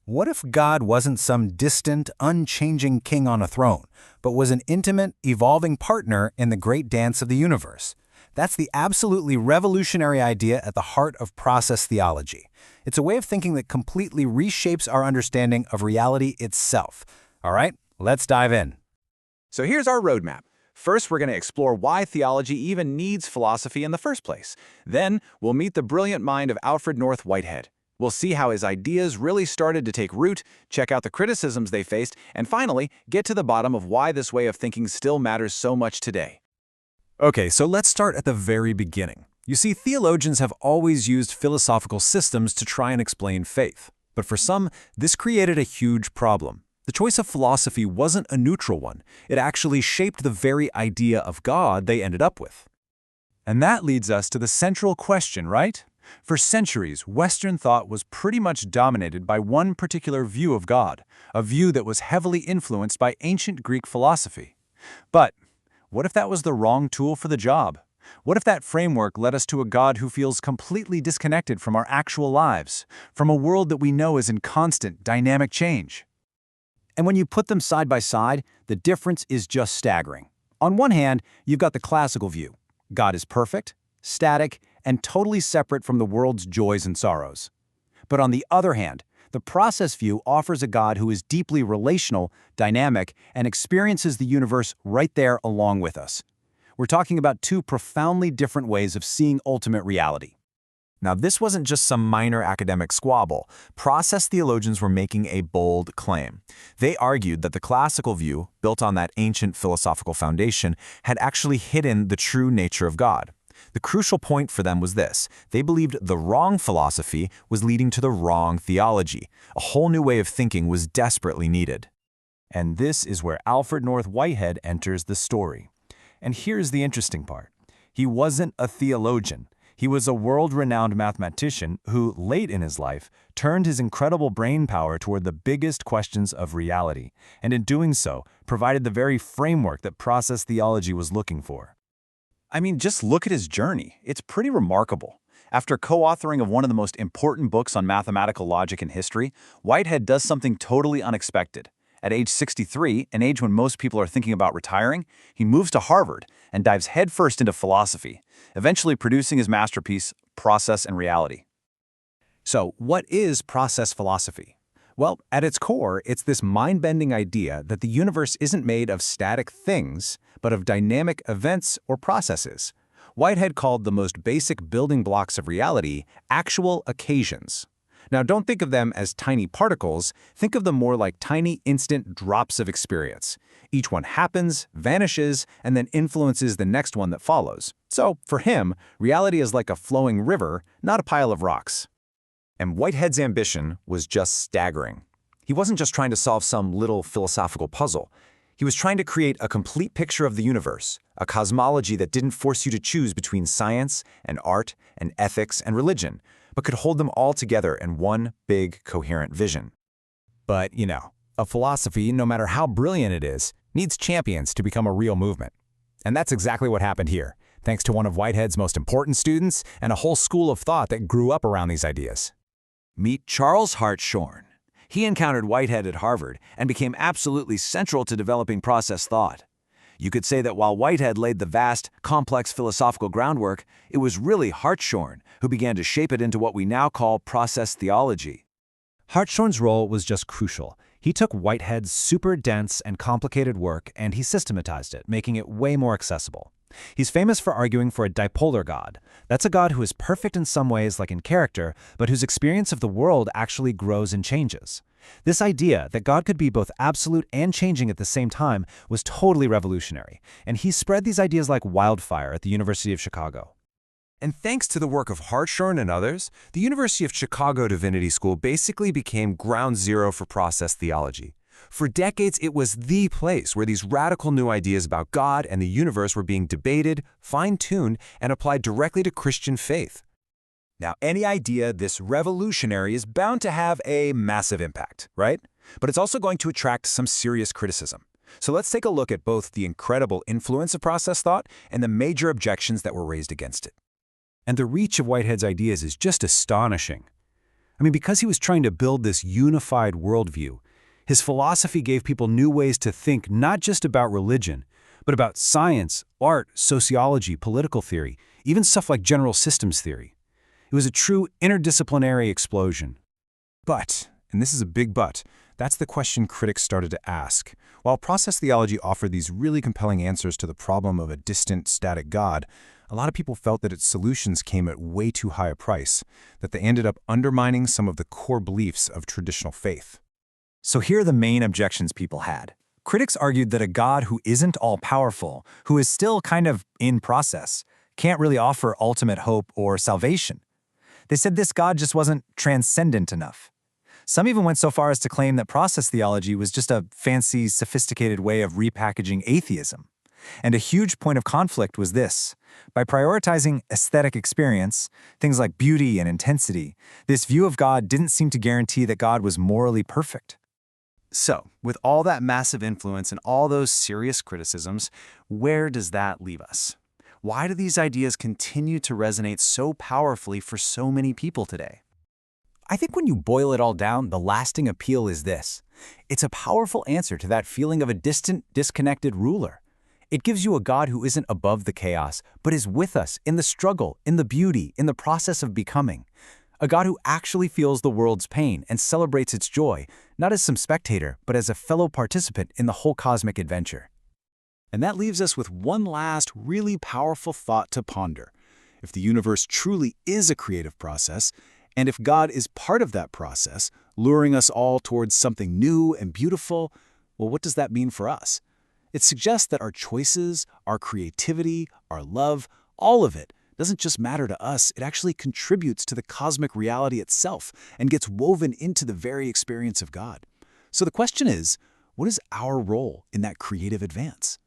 What if God wasn't some distant, unchanging king on a throne, but was an intimate, evolving partner in the great dance of the universe? That's the absolutely revolutionary idea at the heart of process theology. It's a way of thinking that completely reshapes our understanding of reality itself. All right, let's dive in. So here's our roadmap. First, we're going to explore why theology even needs philosophy in the first place. Then, we'll meet the brilliant mind of Alfred Whitehead. We'll see how his ideas really started to take root, check out the criticisms they faced, and finally, get to the bottom of why this way of thinking still matters so much today. Okay, so let's start at the very beginning. You see, theologians have always used philosophical systems to try and explain faith. But for some, this created a huge problem. The choice of philosophy wasn't a neutral one. It actually shaped the very idea of God they ended up with. And that leads us to the central question, right? For centuries, Western thought was pretty much dominated by one particular view of God, a view that was heavily influenced by ancient Greek philosophy. But what if that was the wrong tool for the job? What if that framework led us to a God who feels completely disconnected from our actual lives, from a world that we know is in constant, dynamic change? And when you put them side by side, the difference is just staggering. On one hand, you've got the classical view. God is perfect, static, and totally separate from the world's joys and sorrows. But on the other hand, the process view offers a God who is deeply relational, dynamic, and experiences the universe right there along with us. We're talking about two profoundly different ways of seeing ultimate reality. Now, this wasn't just some minor academic squabble. Process theologians were making a bold claim. They argued that the classical view, built on that ancient philosophical foundation, had actually hidden the true nature of God. The crucial point for them was this: they believed the wrong philosophy was leading to the wrong theology. A whole new way of thinking was desperately needed. And this is where Alfred Whitehead enters the story. And here's the interesting part. He wasn't a theologian. He was a world-renowned mathematician who, late in his life, turned his incredible brain power toward the biggest questions of reality, and in doing so, provided the very framework that process theology was looking for. I mean, just look at his journey. It's pretty remarkable. After co-authoring of one of the most important books on mathematical logic in history, Whitehead does something totally unexpected. At age 63, an age when most people are thinking about retiring, he moves to Harvard and dives headfirst into philosophy, eventually producing his masterpiece, Process and Reality. So, what is process philosophy? Well, at its core, it's this mind-bending idea that the universe isn't made of static things, but of dynamic events or processes. Whitehead called the most basic building blocks of reality actual occasions. Now, don't think of them as tiny particles. Think of them more like tiny instant drops of experience. Each one happens, vanishes, and then influences the next one that follows. So, for him, reality is like a flowing river, not a pile of rocks. And Whitehead's ambition was just staggering. He wasn't just trying to solve some little philosophical puzzle. He was trying to create a complete picture of the universe, a cosmology that didn't force you to choose between science and art and ethics and religion, but could hold them all together in one big, coherent vision. But, a philosophy, no matter how brilliant it is, needs champions to become a real movement. And that's exactly what happened here, thanks to one of Whitehead's most important students and a whole school of thought that grew up around these ideas. Meet Charles Hartshorne. He encountered Whitehead at Harvard and became absolutely central to developing process thought. You could say that while Whitehead laid the vast, complex philosophical groundwork, it was really Hartshorne who began to shape it into what we now call process theology. Hartshorne's role was just crucial. He took Whitehead's super dense and complicated work and he systematized it, making it way more accessible. He's famous for arguing for a dipolar God. That's a God who is perfect in some ways, like in character, but whose experience of the world actually grows and changes. This idea that God could be both absolute and changing at the same time was totally revolutionary, and he spread these ideas like wildfire at the University of Chicago. And thanks to the work of Hartshorne and others, the University of Chicago Divinity School basically became ground zero for process theology. For decades, it was the place where these radical new ideas about God and the universe were being debated, fine-tuned, and applied directly to Christian faith. Now, any idea this revolutionary is bound to have a massive impact, right? But it's also going to attract some serious criticism. So let's take a look at both the incredible influence of process thought and the major objections that were raised against it. And the reach of Whitehead's ideas is just astonishing. I mean, because he was trying to build this unified worldview, his philosophy gave people new ways to think not just about religion, but about science, art, sociology, political theory, even stuff like general systems theory. It was a true interdisciplinary explosion. But, and this is a big but, that's the question critics started to ask. While process theology offered these really compelling answers to the problem of a distant, static God, a lot of people felt that its solutions came at way too high a price, that they ended up undermining some of the core beliefs of traditional faith. So here are the main objections people had. Critics argued that a God who isn't all-powerful, who is still kind of in process, can't really offer ultimate hope or salvation. They said this God just wasn't transcendent enough. Some even went so far as to claim that process theology was just a fancy, sophisticated way of repackaging atheism. And a huge point of conflict was this. By prioritizing aesthetic experience, things like beauty and intensity, this view of God didn't seem to guarantee that God was morally perfect. So, with all that massive influence and all those serious criticisms, where does that leave us? Why do these ideas continue to resonate so powerfully for so many people today? I think when you boil it all down, the lasting appeal is this. It's a powerful answer to that feeling of a distant, disconnected ruler. It gives you a God who isn't above the chaos, but is with us in the struggle, in the beauty, in the process of becoming. A God who actually feels the world's pain and celebrates its joy, not as some spectator, but as a fellow participant in the whole cosmic adventure. And that leaves us with one last, really powerful thought to ponder. If the universe truly is a creative process, and if God is part of that process, luring us all towards something new and beautiful, well, what does that mean for us? It suggests that our choices, our creativity, our love, all of it doesn't just matter to us, it actually contributes to the cosmic reality itself and gets woven into the very experience of God. So the question is, what is our role in that creative advance?